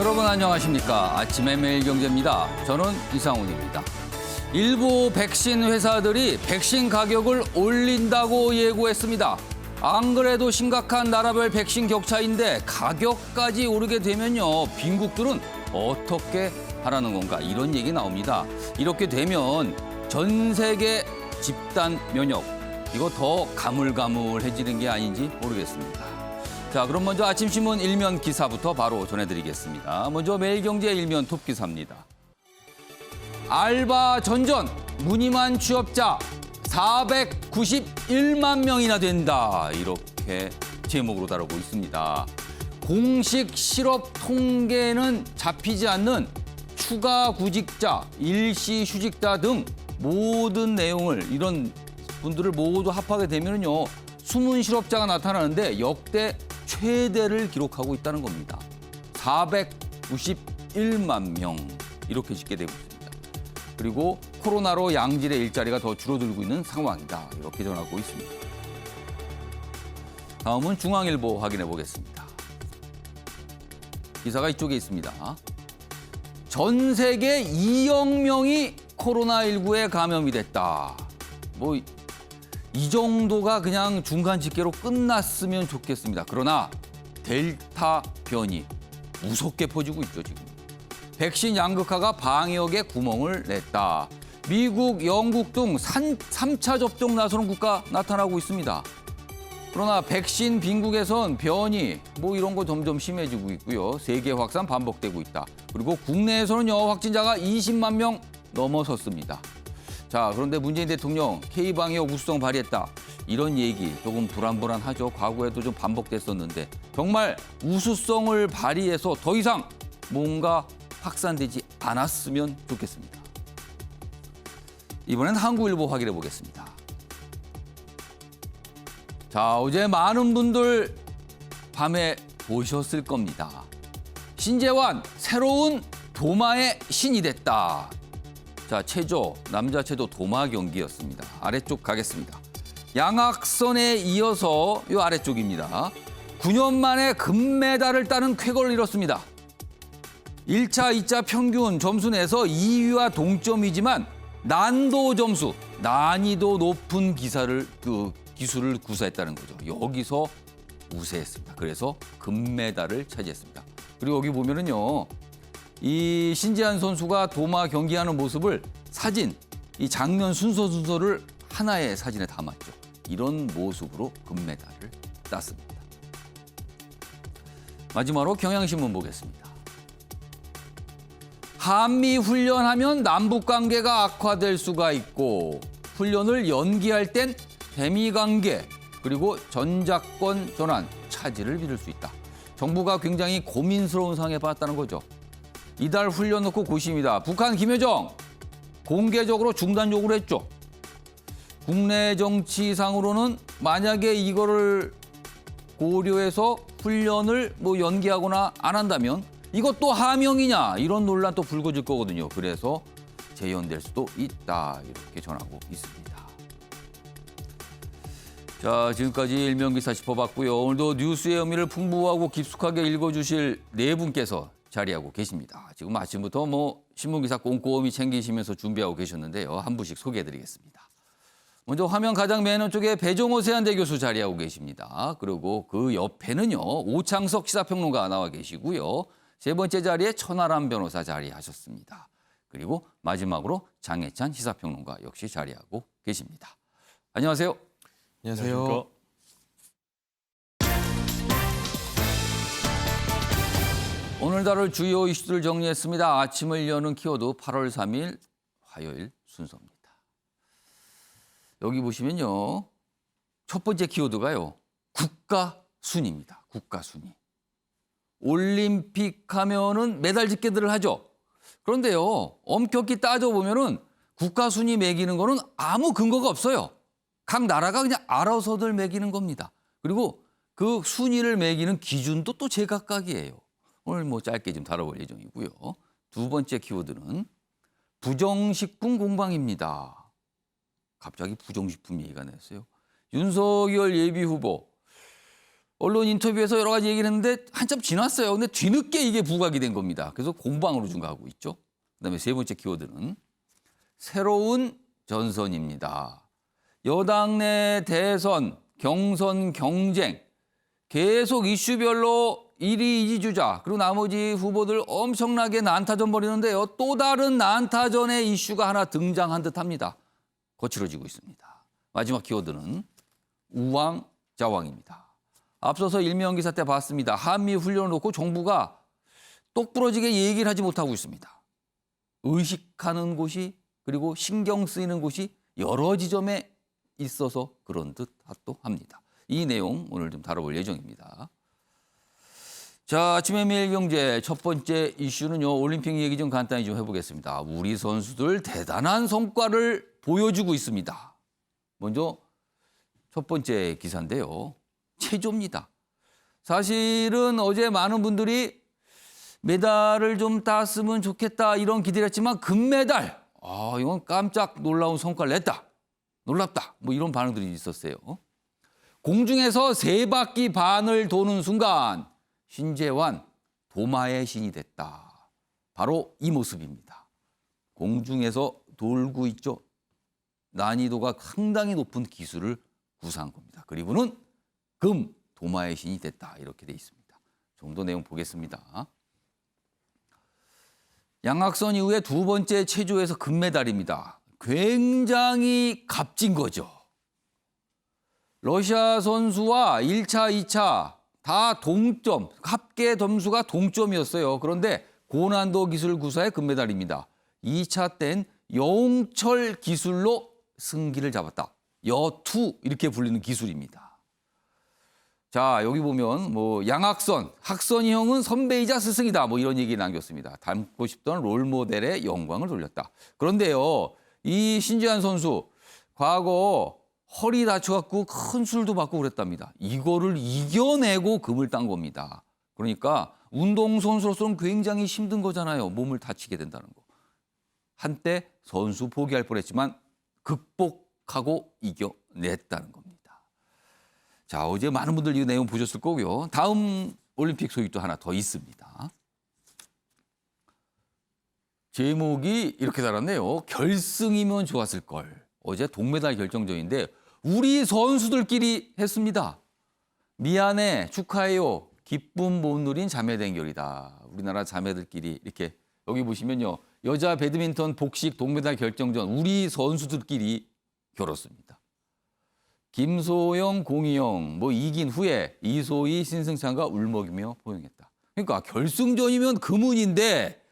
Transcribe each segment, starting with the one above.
여러분 안녕하십니까. 아침의 매일경제입니다. 저는 이상훈입니다. 일부 백신 회사들이 백신 가격을 올린다고 예고했습니다. 안 그래도 심각한 나라별 백신 격차인데 가격까지 오르게 되면요. 빈국들은 어떻게 하라는 건가 이런 얘기 나옵니다. 이렇게 되면 전 세계 집단 면역 이거 더 가물가물해지는 게 아닌지 모르겠습니다. 자, 그럼 먼저 아침 신문 일면 기사부터 바로 전해드리겠습니다. 먼저 매일경제 일면 톱 기사입니다. 알바 전전 무늬만 취업자 491만 명이나 된다. 이렇게 제목으로 다루고 있습니다. 공식 실업 통계는 잡히지 않는 추가 구직자, 일시 휴직자 등 모든 내용을 이런 분들을 모두 합하게 되면요. 숨은 실업자가 나타나는데 역대 최대를 기록하고 있다는 겁니다. 491만 명 이렇게 짓게 되고 있습니다. 그리고 코로나로 양질의 일자리가 더 줄어들고 있는 상황이다. 이렇게 전하고 있습니다. 다음은 중앙일보 확인해 보겠습니다. 기사가 이쪽에 있습니다. 전 세계 2억 명이 코로나19에 감염이 됐다. 이 정도가 그냥 중간 집계로 끝났으면 좋겠습니다. 그러나 델타 변이 무섭게 퍼지고 있죠, 지금. 백신 양극화가 방역에 구멍을 냈다. 미국, 영국 등 3차 접종 나서는 국가 나타나고 있습니다. 그러나 백신 빈국에선 변이 이런 거 점점 심해지고 있고요. 세계 확산 반복되고 있다. 그리고 국내에서는요, 확진자가 20만 명 넘어섰습니다. 자, 그런데 문재인 대통령 K방역 우수성 발휘했다. 이런 얘기 조금 불안불안하죠. 과거에도 좀 반복됐었는데 정말 우수성을 발휘해서 더 이상 뭔가 확산되지 않았으면 좋겠습니다. 이번엔 한국일보 확인해 보겠습니다. 자, 어제 많은 분들 밤에 보셨을 겁니다. 신재환 새로운 도마의 신이 됐다. 자, 체조, 남자 체조 도마 경기였습니다. 아래쪽 가겠습니다. 양악선에 이어서 이 아래쪽입니다. 9년 만에 금메달을 따는 쾌거를 이뤘습니다. 1차, 2차 평균 점수 내서 2위와 동점이지만 난도 점수, 난이도 높은 기술을 구사했다는 거죠. 여기서 우세했습니다. 그래서 금메달을 차지했습니다. 그리고 여기 보면은요. 이 신재환 선수가 도마 경기하는 모습을 사진, 이 장면 순서를 하나의 사진에 담았죠. 이런 모습으로 금메달을 땄습니다. 마지막으로 경향신문 보겠습니다. 한미 훈련하면 남북 관계가 악화될 수가 있고 훈련을 연기할 땐 대미 관계 그리고 전작권 전환 차질을 빚을 수 있다. 정부가 굉장히 고민스러운 상황에 빠졌다는 거죠. 이달 훈련 놓고 고심이다. 북한 김여정 공개적으로 중단 요구를 했죠. 국내 정치상으로는 만약에 이거를 고려해서 훈련을 연기하거나 안 한다면 이것도 하명이냐 이런 논란 또 불거질 거거든요. 그래서 재연될 수도 있다 이렇게 전하고 있습니다. 자, 지금까지 일면기사 짚어봤고요. 오늘도 뉴스의 의미를 풍부하고 깊숙하게 읽어주실 네 분께서 자리하고 계십니다. 지금 아침부터 신문기사 꼼꼼히 챙기시면서 준비하고 계셨는데요. 한 분씩 소개해드리겠습니다. 먼저 화면 가장 맨 오른쪽에 배종호 세한대 교수 자리하고 계십니다. 그리고 그 옆에는요. 오창석 시사평론가 나와 계시고요. 세 번째 자리에 천하람 변호사 자리하셨습니다. 그리고 마지막으로 장혜찬 시사평론가 역시 자리하고 계십니다. 안녕하세요. 안녕하세요. 오늘 다룰 주요 이슈들 정리했습니다. 아침을 여는 키워드 8월 3일 화요일 순서입니다. 여기 보시면요. 첫 번째 키워드가요. 국가순위입니다. 국가순위. 올림픽 하면은 메달 집계들을 하죠. 그런데요. 엄격히 따져보면은 국가순위 매기는 거는 아무 근거가 없어요. 각 나라가 그냥 알아서들 매기는 겁니다. 그리고 그 순위를 매기는 기준도 또 제각각이에요. 오늘 짧게 좀 다뤄볼 예정이고요. 두 번째 키워드는 부정식품 공방입니다. 갑자기 부정식품 얘기가 나왔어요. 윤석열 예비후보 언론 인터뷰에서 여러 가지 얘기를 했는데 한참 지났어요. 근데 뒤늦게 이게 부각이 된 겁니다. 그래서 공방으로 증가하고 있죠. 그다음에 세 번째 키워드는 새로운 전선입니다. 여당 내 대선, 경선, 경쟁 계속 이슈별로 1위, 2위 주자 그리고 나머지 후보들 엄청나게 난타전 벌이는데요. 또 다른 난타전의 이슈가 하나 등장한 듯합니다. 거칠어지고 있습니다. 마지막 키워드는 우왕좌왕입니다. 앞서서 일명 기사 때 봤습니다. 한미 훈련을 놓고 정부가 똑부러지게 얘기를 하지 못하고 있습니다. 의식하는 곳이 그리고 신경 쓰이는 곳이 여러 지점에 있어서 그런 듯도 합니다. 이 내용 오늘 좀 다뤄볼 예정입니다. 자, 아침의 매일경제 첫 번째 이슈는요. 올림픽 얘기 좀 간단히 좀 해보겠습니다. 우리 선수들 대단한 성과를 보여주고 있습니다. 먼저 첫 번째 기사인데요. 체조입니다. 사실은 어제 많은 분들이 메달을 좀 땄으면 좋겠다 이런 기대를 했지만 금메달, 이건 깜짝 놀라운 성과를 냈다. 놀랍다. 뭐 이런 반응들이 있었어요. 공중에서 3바퀴 반을 도는 순간 신재환 도마의 신이 됐다. 바로 이 모습입니다. 공중에서 돌고 있죠. 난이도가 상당히 높은 기술을 구사한 겁니다. 그리고는 금 도마의 신이 됐다. 이렇게 돼 있습니다. 좀 더 내용 보겠습니다. 양악선 이후에 두 번째 체조에서 금메달입니다. 굉장히 값진 거죠. 러시아 선수와 1차, 2차 다 동점, 합계 점수가 동점이었어요. 그런데 고난도 기술 구사의 금메달입니다. 2차 땐 여홍철 기술로 승기를 잡았다. 여투 이렇게 불리는 기술입니다. 자, 여기 보면 뭐 양학선, 학선이 형은 선배이자 스승이다. 뭐 이런 얘기 남겼습니다. 닮고 싶던 롤모델의 영광을 돌렸다. 그런데요, 이 신재환 선수 과거 허리 다쳐갖고 큰 수술도 받고 그랬답니다. 이거를 이겨내고 금을 딴 겁니다. 그러니까 운동선수로서는 굉장히 힘든 거잖아요. 몸을 다치게 된다는 거. 한때 선수 포기할 뻔했지만 극복하고 이겨냈다는 겁니다. 자, 어제 많은 분들 이 내용 보셨을 거고요. 다음 올림픽 소식도 하나 더 있습니다. 제목이 이렇게 달았네요. 결승이면 좋았을 걸. 어제 동메달 결정전인데 우리 선수들끼리 했습니다. 미안해, 축하해요. 기쁨 못 누린 자매 대결이다. 우리나라 자매들끼리 이렇게 여기 보시면요. 여자 배드민턴 복식 동메달 결정전 우리 선수들끼리 겨뤘습니다. 김소영, 공희영 뭐 이긴 후에 이소희, 신승찬과 울먹이며 포용했다. 그러니까 결승전이면 금운인데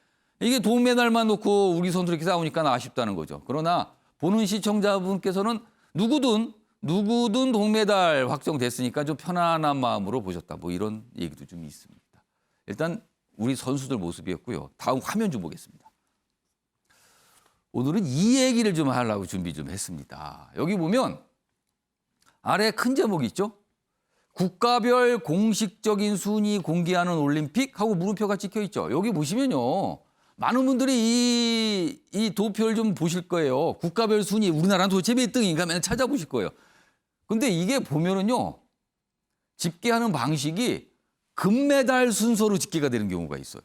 이게 동메달만 놓고 우리 선수들 이렇게 싸우니까 아쉽다는 거죠. 그러나 보는 시청자분께서는 누구든 동메달 확정됐으니까 좀 편안한 마음으로 보셨다. 뭐 이런 얘기도 좀 있습니다. 일단 우리 선수들 모습이었고요. 다음 화면 좀 보겠습니다. 오늘은 이 얘기를 좀 하려고 준비 좀 했습니다. 여기 보면 아래 큰 제목이 있죠. 국가별 공식적인 순위 공개하는 올림픽 하고 물음표가 찍혀 있죠. 여기 보시면요. 많은 분들이 이 도표를 좀 보실 거예요. 국가별 순위 우리나라는 도대체 몇 등인가 맨날 찾아보실 거예요. 근데 이게 보면은요. 집계하는 방식이 금메달 순서로 집계가 되는 경우가 있어요.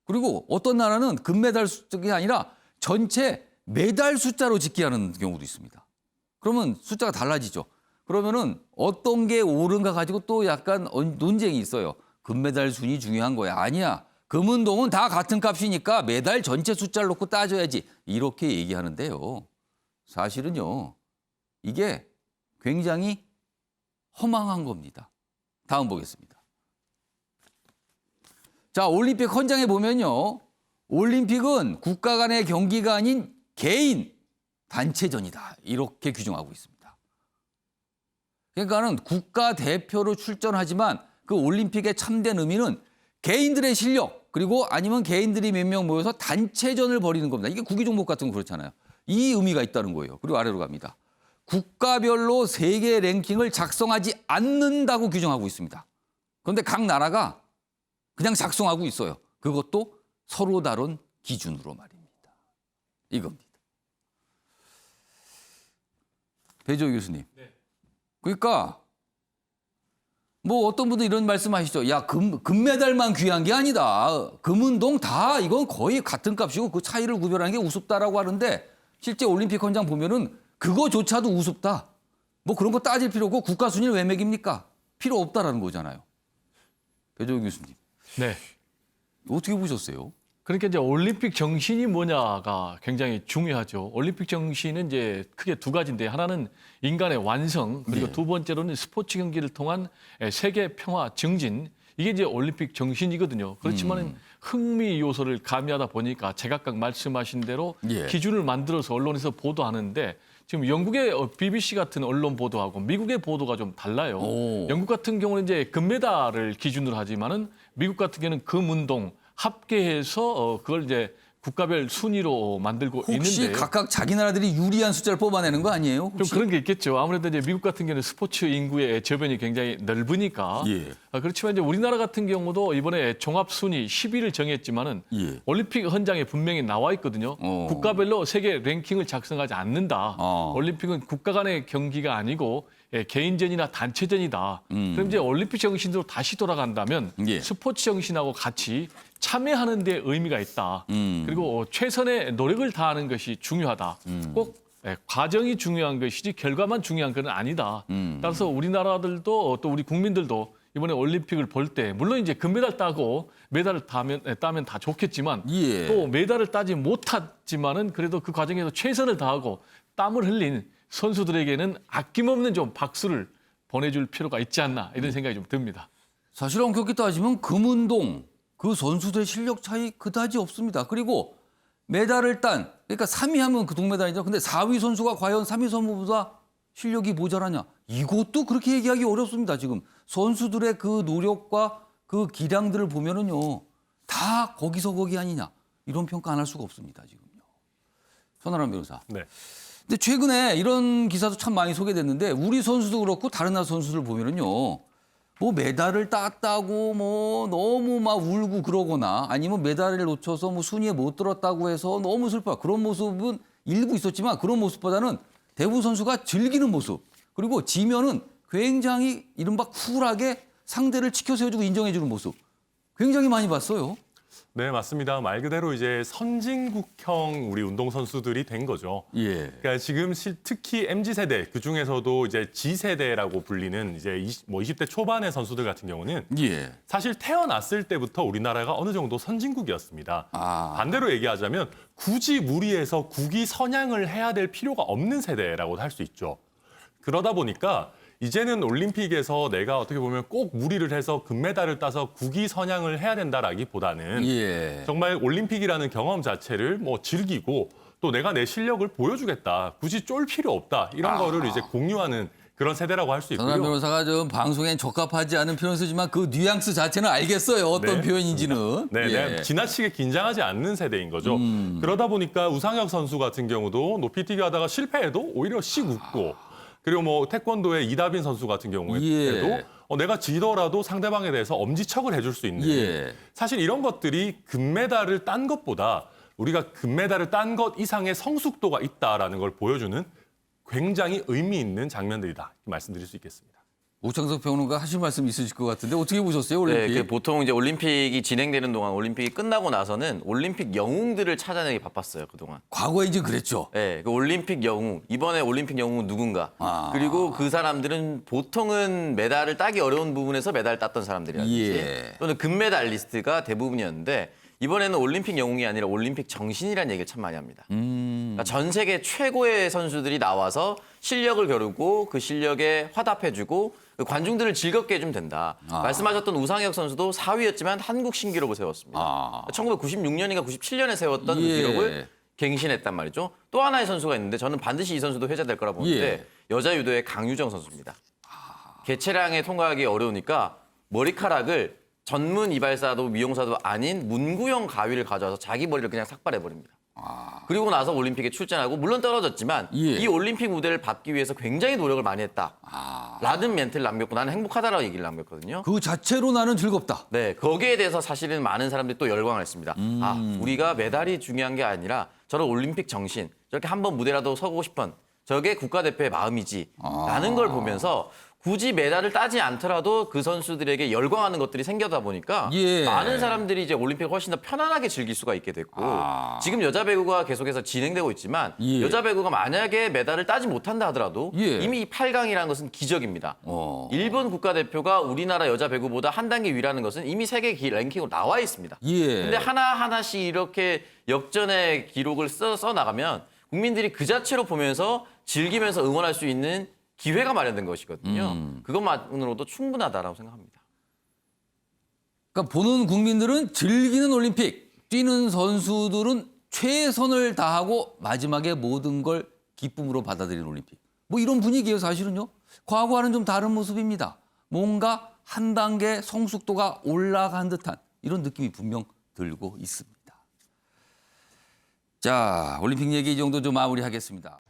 그리고 어떤 나라는 금메달 숫자가 아니라 전체 메달 숫자로 집계하는 경우도 있습니다. 그러면 숫자가 달라지죠. 그러면은 어떤 게 옳은가 가지고 또 약간 논쟁이 있어요. 금메달 순위 중요한 거야. 아니야. 금은동은 다 같은 값이니까 메달 전체 숫자를 놓고 따져야지. 이렇게 얘기하는데요. 사실은요. 이게 굉장히 허망한 겁니다. 다음 보겠습니다. 자, 올림픽 헌장에 보면요. 올림픽은 국가 간의 경기가 아닌 개인 단체전이다. 이렇게 규정하고 있습니다. 그러니까는 국가 대표로 출전하지만 그 올림픽의 참된 의미는 개인들의 실력 그리고 아니면 개인들이 몇 명 모여서 단체전을 벌이는 겁니다. 이게 구기 종목 같은 거 그렇잖아요. 이 의미가 있다는 거예요. 그리고 아래로 갑니다. 국가별로 세계 랭킹을 작성하지 않는다고 규정하고 있습니다. 그런데 각 나라가 그냥 작성하고 있어요. 그것도 서로 다른 기준으로 말입니다. 이겁니다. 배조 교수님. 네. 그러니까 뭐 어떤 분들 이런 말씀하시죠. 야, 금메달만 귀한 게 아니다. 금운동 다 이건 거의 같은 값이고 그 차이를 구별하는 게 우습다라고 하는데 실제 올림픽 헌장 보면은 그거조차도 우습다. 뭐 그런 거 따질 필요 없고 국가 순위를 왜 매깁니까? 필요 없다라는 거잖아요. 배종익 교수님. 네. 어떻게 보셨어요? 그러니까 이제 올림픽 정신이 뭐냐가 굉장히 중요하죠. 올림픽 정신은 이제 크게 두 가지인데 하나는 인간의 완성 그리고 네. 두 번째로는 스포츠 경기를 통한 세계 평화 증진 이게 이제 올림픽 정신이거든요. 그렇지만 흥미 요소를 가미하다 보니까 제각각 말씀하신 대로 예. 기준을 만들어서 언론에서 보도하는데 지금 영국의 BBC 같은 언론 보도하고 미국의 보도가 좀 달라요. 오. 영국 같은 경우는 이제 금메달을 기준으로 하지만은 미국 같은 경우는 금운동 합계해서 그걸 이제 국가별 순위로 만들고 혹시 있는데 각각 자기 나라들이 유리한 숫자를 뽑아내는 거 아니에요? 좀 혹시? 그런 게 있겠죠. 아무래도 이제 미국 같은 경우는 스포츠 인구의 저변이 굉장히 넓으니까. 예. 그렇지만 이제 우리나라 같은 경우도 이번에 종합 순위 10위를 정했지만은 예. 올림픽 헌장에 분명히 나와 있거든요. 국가별로 세계 랭킹을 작성하지 않는다. 올림픽은 국가 간의 경기가 아니고 개인전이나 단체전이다. 그럼 이제 올림픽 정신으로 다시 돌아간다면 예. 스포츠 정신하고 같이 참여하는 데 의미가 있다. 그리고 최선의 노력을 다하는 것이 중요하다. 꼭 과정이 중요한 것이지 결과만 중요한 건 아니다. 따라서 우리나라들도 또 우리 국민들도 이번에 올림픽을 볼 때 물론 이제 금메달 따고 메달을 따면 다 좋겠지만 예. 또 메달을 따지 못했지만은 그래도 그 과정에서 최선을 다하고 땀을 흘린 선수들에게는 아낌없는 좀 박수를 보내줄 필요가 있지 않나 이런 생각이 좀 듭니다. 사실 엄격히 따지면 금운동 그 선수들의 실력 차이 그다지 없습니다. 그리고 메달을 딴 그러니까 3위 하면 그 동메달이죠. 근데 4위 선수가 과연 3위 선수보다 실력이 모자라냐? 이것도 그렇게 얘기하기 어렵습니다. 지금 선수들의 그 노력과 그 기량들을 보면은요. 다 거기서 거기 아니냐. 이런 평가 안 할 수가 없습니다. 지금요. 전하람 변호사. 네. 근데 최근에 이런 기사도 참 많이 소개됐는데 우리 선수도 그렇고 다른 나라 선수들 보면은요. 뭐 메달을 땄다고 뭐 너무 막 울고 그러거나 아니면 메달을 놓쳐서 뭐 순위에 못 들었다고 해서 너무 슬퍼. 그런 모습은 일부 있었지만 그런 모습보다는 대부분 선수가 즐기는 모습. 그리고 지면은 굉장히 이른바 쿨하게 상대를 치켜 세워주고 인정해주는 모습. 굉장히 많이 봤어요. 네, 맞습니다. 말 그대로 이제 선진국형 우리 운동선수들이 된 거죠. 예. 그러니까 지금 특히 MZ세대, 그중에서도 이제 G세대라고 불리는 이제 20대 초반의 선수들 같은 경우는 예. 사실 태어났을 때부터 우리나라가 어느 정도 선진국이었습니다. 반대로 얘기하자면 굳이 무리해서 국위 선양을 해야 될 필요가 없는 세대라고 할 수 있죠. 그러다 보니까 이제는 올림픽에서 내가 어떻게 보면 꼭 무리를 해서 금메달을 따서 국위 선양을 해야 된다라기보다는 예. 정말 올림픽이라는 경험 자체를 뭐 즐기고 또 내가 내 실력을 보여주겠다. 굳이 쫄 필요 없다. 이런 거를 이제 공유하는 그런 세대라고 할 수 전하 있고요. 변호사가 좀 방송엔 적합하지 않은 표현 쓰지만 그 뉘앙스 자체는 알겠어요. 어떤 네. 표현인지는. 네, 예. 네. 지나치게 긴장하지 않는 세대인 거죠. 그러다 보니까 우상혁 선수 같은 경우도 높이뛰기 하다가 실패해도 오히려 씩 웃고 그리고 뭐 태권도의 이다빈 선수 같은 경우에도 예. 내가 지더라도 상대방에 대해서 엄지척을 해줄 수 있는 예. 사실 이런 것들이 금메달을 딴 것보다 우리가 금메달을 딴 것 이상의 성숙도가 있다라는 걸 보여주는 굉장히 의미 있는 장면들이다 이렇게 말씀드릴 수 있겠습니다. 오창석 평론가 하실 말씀 있으실 것 같은데 어떻게 보셨어요 올림픽? 네, 보통 이제 올림픽이 진행되는 동안 올림픽이 끝나고 나서는 올림픽 영웅들을 찾아내기 바빴어요 그동안. 과거에 이제 그랬죠. 네, 그 올림픽 영웅 이번에 올림픽 영웅은 누군가. 그리고 그 사람들은 보통은 메달을 따기 어려운 부분에서 메달 땄던 사람들이라든지 예. 또는 금메달리스트가 대부분이었는데 이번에는 올림픽 영웅이 아니라 올림픽 정신이라는 얘기를 참 많이 합니다. 그러니까 전 세계 최고의 선수들이 나와서 실력을 겨루고 그 실력에 화답해주고 관중들을 즐겁게 해주면 된다. 말씀하셨던 우상혁 선수도 4위였지만 한국 신기록을 세웠습니다. 1996년인가 97년에 세웠던 그 예. 기록을 갱신했단 말이죠. 또 하나의 선수가 있는데 저는 반드시 이 선수도 회자될 거라 보는데 예. 여자 유도의 강유정 선수입니다. 개체량에 통과하기 어려우니까 머리카락을 전문 이발사도 미용사도 아닌 문구용 가위를 가져와서 자기 머리를 그냥 삭발해버립니다. 그리고 나서 올림픽에 출전하고 물론 떨어졌지만 예. 이 올림픽 무대를 밟기 위해서 굉장히 노력을 많이 했다. 라는 멘트를 남겼고 나는 행복하다라고 얘기를 남겼거든요. 그 자체로 나는 즐겁다. 네, 거기에 대해서 사실은 많은 사람들이 또 열광을 했습니다. 우리가 메달이 중요한 게 아니라 저런 올림픽 정신, 저렇게 한번 무대라도 서고 싶은 저게 국가대표의 마음이지 라는 걸 보면서 굳이 메달을 따지 않더라도 그 선수들에게 열광하는 것들이 생겨다 보니까 예. 많은 사람들이 이제 올림픽을 훨씬 더 편안하게 즐길 수가 있게 됐고 지금 여자 배구가 계속해서 진행되고 있지만 예. 여자 배구가 만약에 메달을 따지 못한다 하더라도 예. 이미 8강이라는 것은 기적입니다. 일본 국가대표가 우리나라 여자 배구보다 한 단계 위라는 것은 이미 세계 랭킹으로 나와 있습니다. 예. 근데 하나하나씩 이렇게 역전의 기록을 써 나가면 국민들이 그 자체로 보면서 즐기면서 응원할 수 있는 기회가 마련된 것이거든요. 그것만으로도 충분하다라고 생각합니다. 그러니까 보는 국민들은 즐기는 올림픽, 뛰는 선수들은 최선을 다하고 마지막에 모든 걸 기쁨으로 받아들이는 올림픽. 뭐 이런 분위기예요, 사실은요. 과거와는 좀 다른 모습입니다. 뭔가 한 단계 성숙도가 올라간 듯한 이런 느낌이 분명 들고 있습니다. 자, 올림픽 얘기 이 정도 좀 마무리하겠습니다.